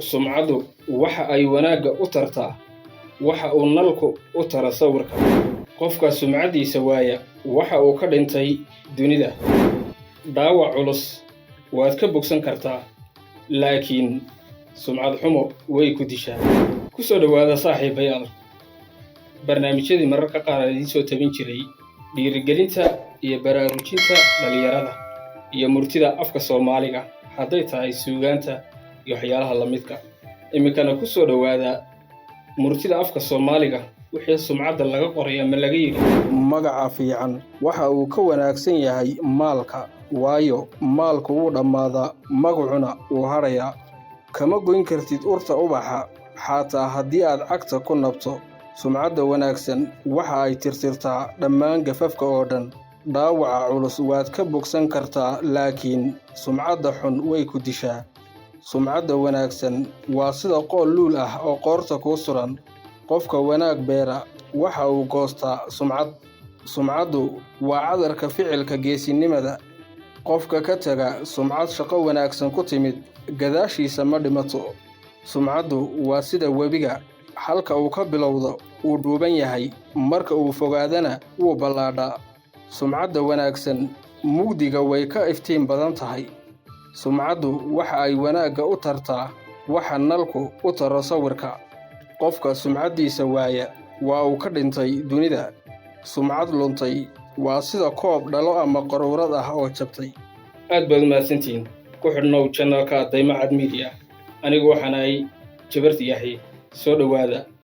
Sumcadu waxa ay wanaagga u tartaa waxa uu nalku u tara sawirka. Qofka sumcadiisa waaya waxa uu ka dhintay dunida. Dhaawac culus waad ka bogsan kartaa, laakiin sumcad xumo way ku dishaa. Ku soo dhawaada saaxiibayaal. Barnaamijyadii mararka qaar idiin soo tabin jiray dhiirigelinta iyo baraarujinta dhalinyarada iyo murtida afka Soomaaliga hadday tahay suugaanta iyo waxyaalaha la midka. Iminkana ku soo dhawaada murtida afka Soomaaliga wixii sumcadda laga qoray ama laga yiri. Magaca fiican waxa uu ka wanaagsan yahay maalka, waayo maalku wuu dhammaadaa, magacuna wuu harayaa. Kama goyn kartid urta ubaxa xataa haddii aad cagta ku nabto. Sumcadda wanaagsan waxa ay tirtirtaa dhammaan gafafka oo dhan. Dhaawaca culus waad ka bogsan kartaa, laakiin sumcadda xun way ku dishaa. Sumcadda wanaagsan waa sida qool luul ah oo qoorta kuu suran. Qofka wanaag beera waxa uu goostaa sumcad. Sumcaddu waa cadarka ficilka geesinimada. Qofka ka taga sumcad shaqo wanaagsan ku timid, gadaashiisa ma dhimato. Sumcaddu waa sida webiga, halka uu ka bilowdo wuu dhuuban yahay, marka uu fogaadana wuu ballaadhaa. Sumcadda wanaagsan mugdiga way ka iftiin badan tahay. Sumcaddu waxa ay wanaagga u tartaa waxa nalku u taro sawirka. Qofka sumcadiisa waaya waa uu ka dhintay dunida. Sumcad luntay waa sida koob dhalo ama qaruurad ah oo jabtay. Aad baad mahadsantihiin. Ku xidhnow channelka Daymacad Media. Anigu waxaan ahay Jabarti Yaxye. Soo dhawaada.